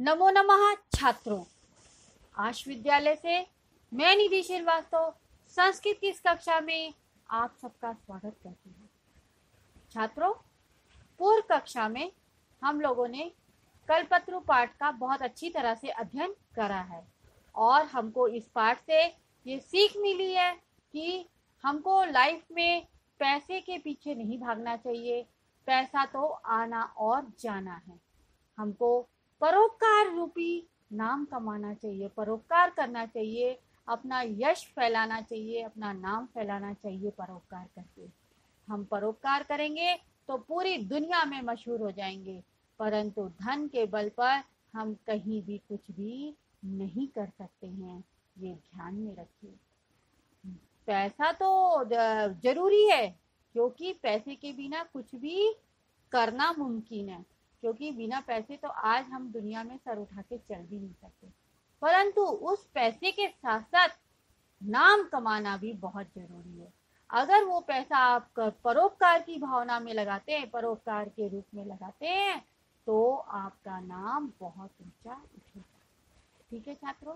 नमो नमः छात्रों। आश विद्यालय से मैं निधि श्रीवास्तव संस्कृत की इस कक्षा में आप सबका स्वागत करती हूँ। छात्रों, पूर्व कक्षा में हम लोगों ने कल्पत्रु पाठ का बहुत अच्छी तरह से अध्ययन करा है और हमको इस पाठ से ये सीख मिली है कि हमको लाइफ में पैसे के पीछे नहीं भागना चाहिए। पैसा तो आना और जाना है। हमको परोपकार रूपी नाम कमाना चाहिए, परोपकार करना चाहिए, अपना यश फैलाना चाहिए, अपना नाम फैलाना चाहिए। परोपकार करके हम परोपकार करेंगे तो पूरी दुनिया में मशहूर हो जाएंगे, परंतु धन के बल पर हम कहीं भी कुछ भी नहीं कर सकते हैं। ये ध्यान में रखिए। पैसा तो जरूरी है, क्योंकि पैसे के बिना कुछ भी करना मुमकिन है। क्योंकि बिना पैसे तो आज हम दुनिया में सर उठा के चल भी नहीं सकते, परंतु उस पैसे के साथ साथ नाम कमाना भी बहुत जरूरी है। अगर वो पैसा आप परोपकार की भावना में लगाते हैं, परोपकार के रूप में लगाते हैं, तो आपका नाम बहुत ऊंचा उठेगा। ठीक है छात्रों,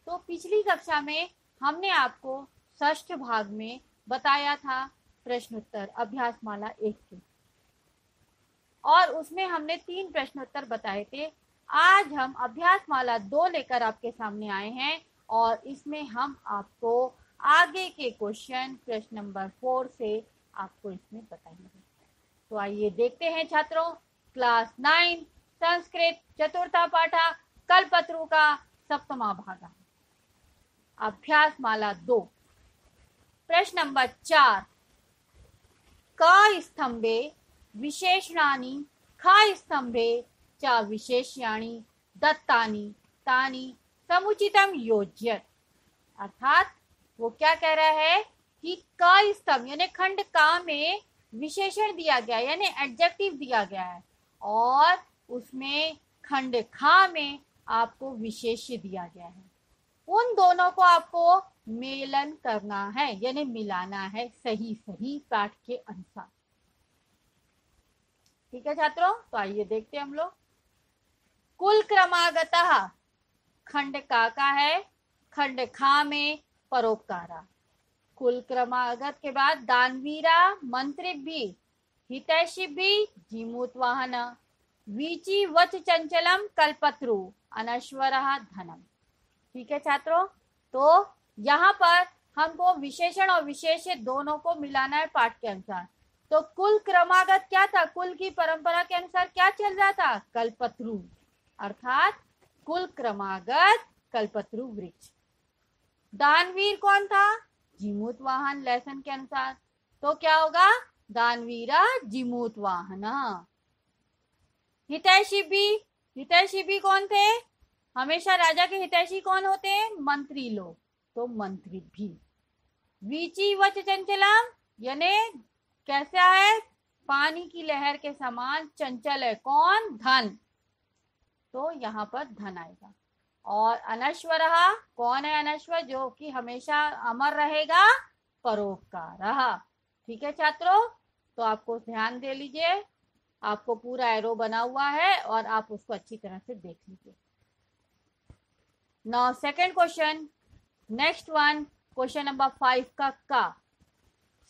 तो पिछली कक्षा में हमने आपको षष्ठ भाग में बताया था प्रश्नोत्तर अभ्यास माला 1 के, और उसमें हमने 3 प्रश्नोत्तर बताए थे। आज हम अभ्यास माला 2 लेकर आपके सामने आए हैं और इसमें हम आपको आगे के क्वेश्चन प्रश्न नंबर 4 से आपको इसमें बताएंगे। तो आइए देखते हैं छात्रों, क्लास 9 संस्कृत चतुर्था पाठा कल्पत्रु का 7वां भाग, अभ्यास माला 2, प्रश्न नंबर 4। क स्तंभे विशेषणानि ख स्तंभे च विशेष्याणि दत्तानि तानि समुचितम योज्यत। अर्थात वो क्या कह रहा है कि क स्तंभ यानी खंड का में विशेषण दिया गया है, यानी एडजेक्टिव दिया गया है, और उसमें खंड खा में आपको विशेष्य दिया गया है। उन दोनों को आपको मेलन करना है, यानी मिलाना है सही सही पाठ के अनुसार। ठीक है छात्रों, तो आइए देखते हैं हम लोग। कुल क्रमागतः खंड का है, खंड खा में परोपकारा। कुल क्रमागत के बाद दानवीरा मंत्रिभि हितैषिभि जीमूतवाहन वीची वच चंचलम कल्पत्रु अनश्वरः धनम। ठीक है छात्रों, तो यहाँ पर हमको विशेषण और विशेष्य दोनों को मिलाना है पाठ के अनुसार। तो कुल क्रमागत क्या था? कुल की परंपरा के अनुसार क्या चल रहा था? कल्पत्रु, अर्थात कुल क्रमागत कल्पत्रु वृक्ष। दानवीर कौन था? जीमूतवाहन लेसन के अनुसार, तो क्या होगा? दानवीरा जीमूतवाहन। हितैषिभि, हितैषिभि कौन थे? हमेशा राजा के हितैषी कौन होते हैं? मंत्री लोग, तो मंत्री भी। वीची वच चंचलम यानी कैसा है? पानी की लहर के समान चंचल है। कौन? धन, तो यहाँ पर धन आएगा। और अनश्वरः कौन है? अनश्वर जो कि हमेशा अमर रहेगा, परोपकारः। ठीक है छात्रों, तो आपको ध्यान दे लीजिए, आपको पूरा एरो बना हुआ है और आप उसको अच्छी तरह से देख लीजिए। Now second question, next one, question number 5 का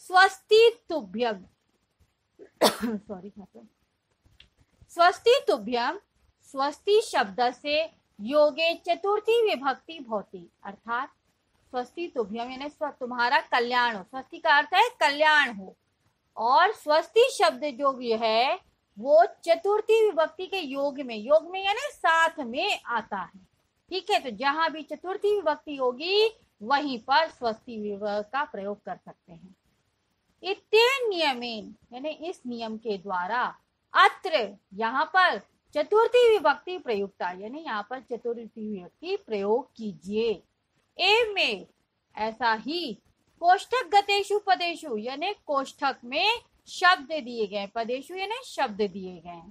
स्वस्ति तुभ्यम सॉरी छात्रों, स्वस्ति तुभ्यम, स्वस्ति शब्द से योगे चतुर्थी विभक्ति भवति। अर्थात स्वस्ति तुभ्यम यानी तुम्हारा कल्याण हो। स्वस्ति का अर्थ है कल्याण हो, और स्वस्ति शब्द जो है वो चतुर्थी विभक्ति के योग में यानी साथ में आता है। ठीक है, तो जहां भी चतुर्थी विभक्ति होगी वहीं पर स्वस्ति विभक्ति का प्रयोग कर सकते हैं। इत्येन नियमेन यानी इस नियम के द्वारा, अत्र यहाँ पर चतुर्थी विभक्ति प्रयुक्ता यानी यहाँ पर चतुर्थी विभक्ति प्रयोग कीजिए। एवं ऐसा ही कोष्ठक गतेषु पदेषु यानी कोष्ठक में शब्द दिए गए, पदेषु यानी शब्द दिए गए,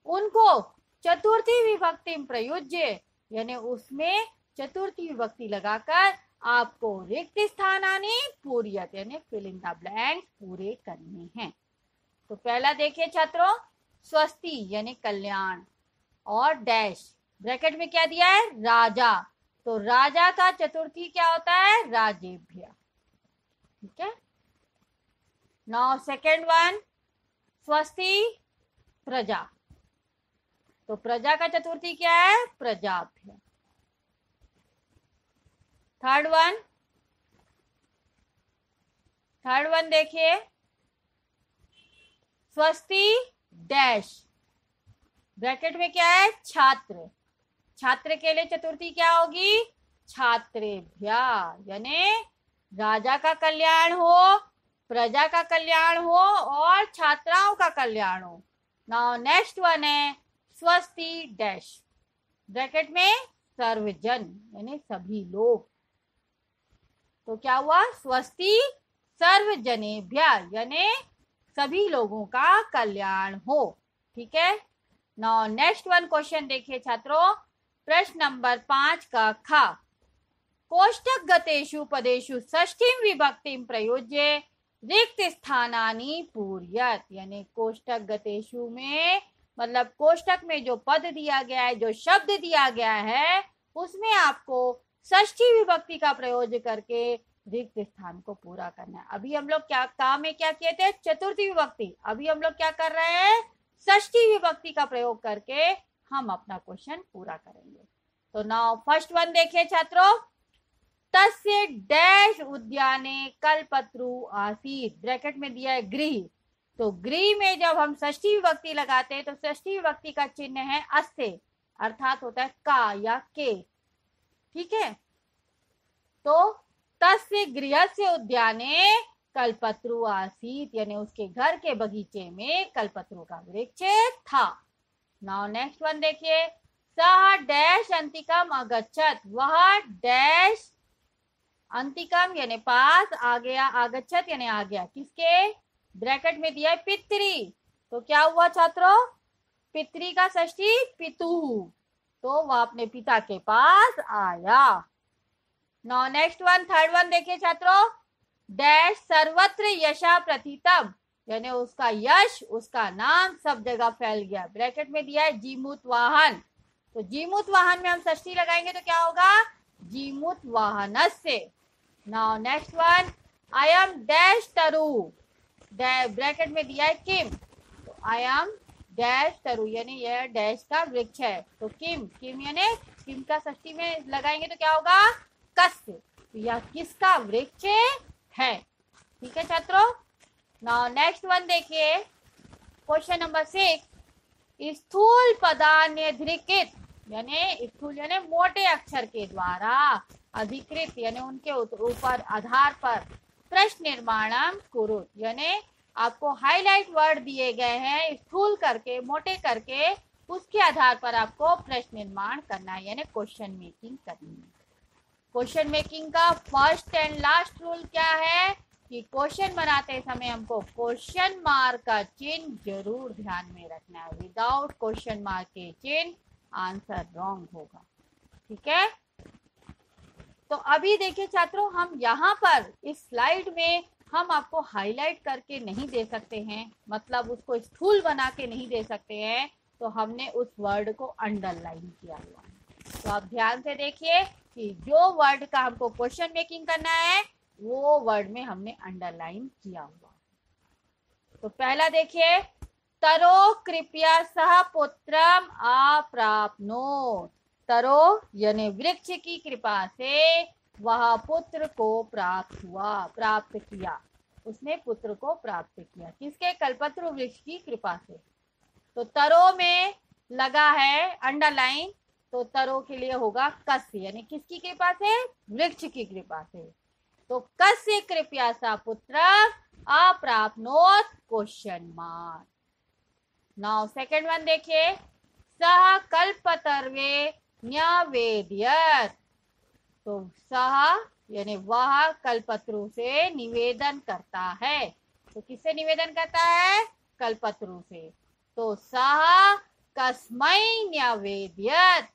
उनको चतुर्थी विभक्ति प्रयुज्य यानी उसमें चतुर्थी विभक्ति लगाकर आपको रिक्त स्थानानि पूर्यत यानी फिल इन द ब्लैंक्स पूरे करने हैं। तो पहला देखिए छात्रों, स्वस्ति यानी कल्याण और डैश ब्रैकेट में क्या दिया है? राजा। तो राजा का चतुर्थी क्या होता है? राजेभ्य। ठीक है। नाउ सेकेंड वन, स्वस्ति प्रजा। तो प्रजा का चतुर्थी क्या है? प्रजाभ्य। थर्ड वन देखिए, स्वस्ति डैश, ब्रैकेट में क्या है? छात्र। छात्र के लिए चतुर्थी क्या होगी? छात्रेभ्य। यानी राजा का कल्याण हो, प्रजा का कल्याण हो और छात्राओं का कल्याण हो। नाउ नेक्स्ट वन है स्वस्ति डैश, ब्रैकेट में सर्वजन यानी सभी लोग। तो क्या हुआ? स्वस्ति सर्वजनेभ्य यानी सभी लोगों का कल्याण हो। ठीक है। नाउ नेक्स्ट वन क्वेश्चन देखिए छात्रों, प्रश्न नंबर 5 का ख, कोष्टक गतेषु पदेषु षष्ठीं विभक्तिं प्रयोज्य रिक्त स्थानानि पूर्यत। यानी कोष्टक गतेषु में मतलब कोष्टक में जो पद दिया गया है, जो शब्द दिया गया है, उसमें आपको षष्ठी विभक्ति का प्रयोग करके रिक्त स्थान को पूरा करना है। अभी हम लोग क्या काम में क्या किए थे? चतुर्थी विभक्ति। अभी हम लोग क्या कर रहे हैं? षष्ठी विभक्ति का प्रयोग करके हम अपना क्वेश्चन पूरा करेंगे। तो नाउ फर्स्ट वन देखिए छात्रों, तस्य डैश उद्याने कल्पत्रु आसीत, ब्रैकेट में दिया है गृह। तो गृह में जब हम षष्ठी विभक्ति लगाते हैं तो षष्ठी विभक्ति का चिन्ह है अस्य, अर्थात होता है का या के। ठीक है। तो तस्य गृहस्य उद्याने कल्पत्रु आसीत यानी उसके घर के बगीचे में कल्पत्रु का वृक्ष था। नाउ नेक्स्ट वन देखिए, सह डैश अंतिकम अगच्छत, वह डैश अंतिकम यानी पास, आ गया, आगच्छत यानी आ गया, किसके? ब्रैकेट में दिया है पितरी। तो क्या हुआ छात्रों? पितरी का षष्ठी पितु, तो वह अपने पिता के पास आया। Now next one third one देखिए छात्रों, डैश सर्वत्र यशा प्रथितम यानी उसका यश, उसका नाम सब जगह फैल गया। ब्रैकेट में दिया है जीमूत वाहन। तो जीमूत वाहन में हम षष्ठी लगाएंगे तो क्या होगा? जीमूत वाहनस्य। Now next one, I am dash तरु, ब्रैकेट में दिया है किम। तो आई एम डैश तरु यानी यह डैश का वृक्ष है। तो किम, किम यानी किम का षष्ठी में लगाएंगे तो क्या होगा? कस्य। तो यह किसका वृक्ष है? ठीक है छात्रों। नाउ नेक्स्ट वन देखिए, क्वेश्चन नंबर 6, स्थूल पदान्यधिकृत यानी स्थूल यानी मोटे अक्षर के द्वारा, अधिकृत यानी उनके ऊपर आधार पर, प्रश्न निर्माणम कुरुत यानी आपको हाईलाइट वर्ड दिए गए हैं स्थूल करके, मोटे करके, उसके आधार पर आपको प्रश्न निर्माण करना है यानी क्वेश्चन मेकिंग करनी है। क्वेश्चन मेकिंग का फर्स्ट एंड लास्ट रूल क्या है कि क्वेश्चन बनाते समय हमको क्वेश्चन मार्क का चिन्ह जरूर ध्यान में रखना है। विदाउट क्वेश्चन मार्क के चिन्ह आंसर रॉन्ग होगा। ठीक है। तो अभी देखिए छात्रों, हम यहाँ पर इस स्लाइड में हम आपको हाईलाइट करके नहीं दे सकते हैं, मतलब उसको स्थूल बना के नहीं दे सकते हैं, तो हमने उस वर्ड को अंडरलाइन किया हुआ है। तो आप ध्यान से देखिए कि जो वर्ड का हमको क्वेश्चन मेकिंग करना है वो वर्ड में हमने अंडरलाइन किया हुआ। तो पहला देखिए, तरो कृपया सह पुत्रम अप्राप्नोत, तरो यानी वृक्ष की कृपा से वह पुत्र को प्राप्त हुआ, प्राप्त किया, उसने पुत्र को प्राप्त किया, किसके? कल्पत्रु वृक्ष की कृपा से। तो तरो में लगा है अंडरलाइन, तो तरो के लिए होगा कस्य यानी किसकी कृपा से? वृक्ष की कृपा से। तो कस्य कृपया सा पुत्र अप्राप्नोत question mark. Now second one देखिए, सह कल्पतर्वे न्यवेद्यत, तो सह यानी वह कल्पत्रु से निवेदन करता है। तो किससे निवेदन करता है? कल्पत्रु से। तो सह कस्मै न्यवेद्यत,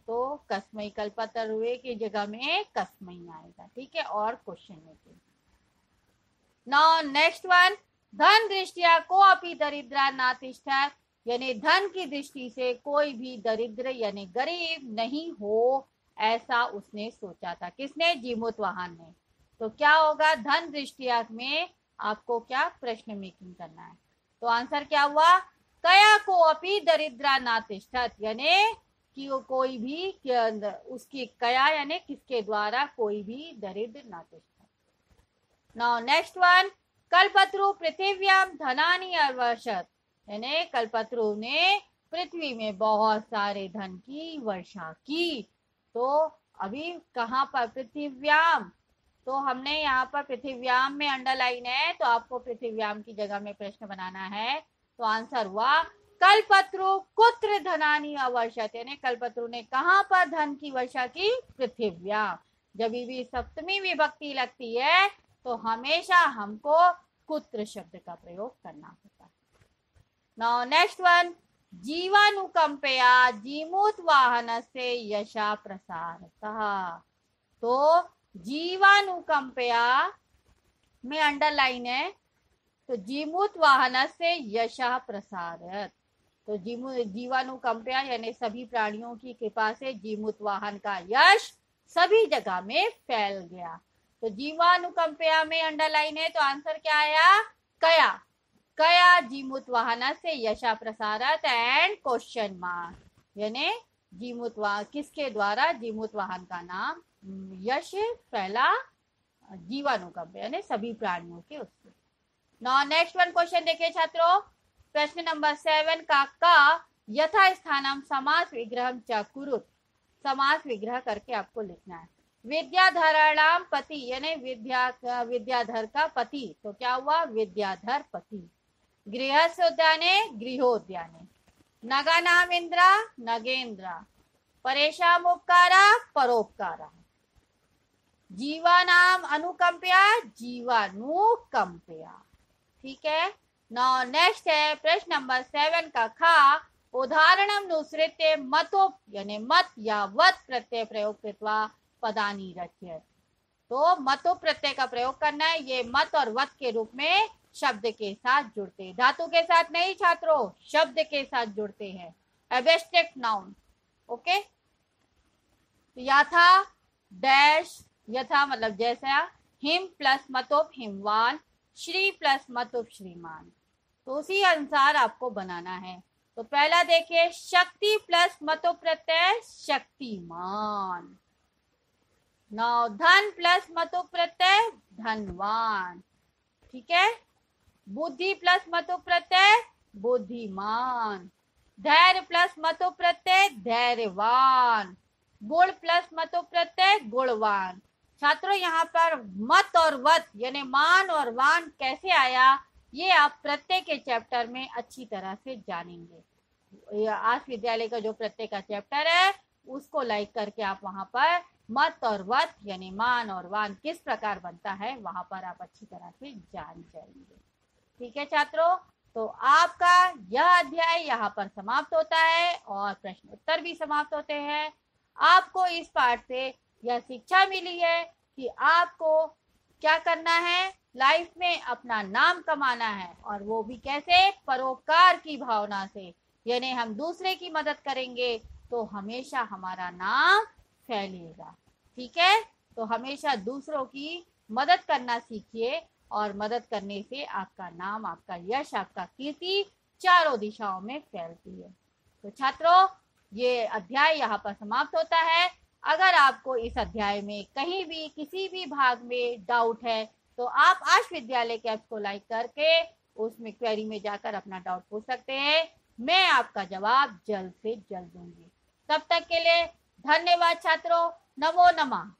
तो कस्मै कल्पतरुवे की जगह में कस्मै आएगा। ठीक है। और क्वेश्चन में नाउ नेक्स्ट वन, धन दृष्टिया को अपि दरिद्रा नातिष्ठत यानी धन की दृष्टि से कोई भी दरिद्र यानी गरीब नहीं हो, ऐसा उसने सोचा था। किसने? जीमूतवाहन ने। तो क्या होगा? धन दृष्टिया में आपको क्या प्रश्न मेकिंग करना है। तो आंसर क्या हुआ? कया को अपि दरिद्रा नातिष्ठत, यानी कि वो कोई भी उसकी कया यानी किसके द्वारा कोई भी दरिद्र नातिष्ठत। नाउ नेक्स्ट वन, कल्पत्रु पृथिव्याम धनानि अवर्षत, यानी कल्पत्रु ने पृथ्वी में बहुत सारे धन की वर्षा की। तो अभी कहाँ पर? पृथिव्याम। तो हमने यहाँ पर पृथिव्याम में अंडरलाइन है, तो आपको पृथिव्याम की जगह में प्रश्न बनाना है। तो आंसर हुआ कल्पत्रु कुत्र धनानि अवर्षत, यानी कल्पत्रु ने कहाँ पर धन की वर्षा की? पृथिव्याम। जब भी सप्तमी विभक्ति लगती है तो हमेशा हमको कुत्र शब्द का प्रयोग करना होता है। नाउ नेक्स्ट वन, जीवानुकंपया जीमूत वाहन से यशा प्रसारतः। तो जीवानुकंपया में अंडरलाइन है, तो जीमूत वाहन से यशा प्रसारत। तो जीवानुकंपया यानी सभी प्राणियों की कृपा से जीमूत वाहन का यश सभी जगह में फैल गया। तो जीवानुकंपया में अंडरलाइन है, तो आंसर क्या आया? कया। कया जीमूत वाहन से यशा प्रसारत एंड क्वेश्चन मार्क, यानी जीमूत वाहन किसके द्वारा? जीमूत वाहन का नाम यश फैला जीवानुकंपया यानी सभी प्राणियों के उससे। नाउ नेक्स्ट वन क्वेश्चन देखिए छात्रों, प्रश्न नंबर 7 का यथा स्थानम समास विग्रह च कुरुत, समास विग्रह करके आपको लिखना है। विद्याधराणाम पति यानी विद्याधर का पति, तो क्या हुआ? विद्याधर पति। गृहस्योद्याने गृहोद्याने, नगानाम इंद्रा नगेंद्रा, परेशान उपकारा परोपकारा, जीवानाम अनुकंपया जीवानुकंपया। ठीक है। नाउ नेक्स्ट है प्रश्न नंबर 7 का खा, उदाहरणम नुसृत्य मतो यानी मत या वत प्रत्यय प्रयोग कृत्वा पदानी रच्यत। तो मतो प्रत्यय का प्रयोग करना है, ये मत और वत के रूप में शब्द के साथ जुड़ते हैं, धातु के साथ नहीं छात्रों, शब्द के साथ जुड़ते हैं। Abstract noun. ओके। यथा डैश, यथा मतलब जैसा, हिम प्लस मतोप हिमवान, श्री प्लस मतोप श्रीमान, तो उसी अनुसार आपको बनाना है। तो पहला देखिए, शक्ति प्लस मतोप प्रत्यय शक्तिमान। नौ धन प्लस मतोप प्रत्यय धनवान। ठीक है। बुद्धि प्लस मतोप प्रत्यय बुद्धिमान। धैर्य प्लस मतोप प्रत्यय धैर्यवान। गुण प्लस मतोप प्रत्यय गुणवान। छात्रों यहाँ पर मत और वत यानी मान और वान कैसे आया, ये आप प्रत्यय के चैप्टर में अच्छी तरह से जानेंगे। आज विद्यालय का जो प्रत्यय का चैप्टर है उसको लाइक करके आप वहां पर मत और वत यानी मान और वान किस प्रकार बनता है वहां पर आप अच्छी तरह से जान जाएंगे। ठीक है छात्रों, तो आपका यह अध्याय यहाँ पर समाप्त होता है और प्रश्न उत्तर भी समाप्त होते हैं। आपको इस पाठ से यह शिक्षा मिली है कि आपको क्या करना है, लाइफ में अपना नाम कमाना है, और वो भी कैसे? परोपकार की भावना से, यानी हम दूसरे की मदद करेंगे तो हमेशा हमारा नाम फैलेगा। ठीक है, तो हमेशा दूसरों की मदद करना सीखिए, और मदद करने से आपका नाम, आपका यश, आपका कीर्ति चारों दिशाओं में फैलती है। तो छात्रों, ये अध्याय यहाँ पर समाप्त होता है। अगर आपको इस अध्याय में कहीं भी किसी भी भाग में डाउट है तो आप आश विद्यालय के ऐप को लाइक करके उसमें क्वेरी में जाकर अपना डाउट पूछ सकते हैं। मैं आपका जवाब जल्द से जल्द दूंगी। तब तक के लिए धन्यवाद छात्रों। नमो नमः।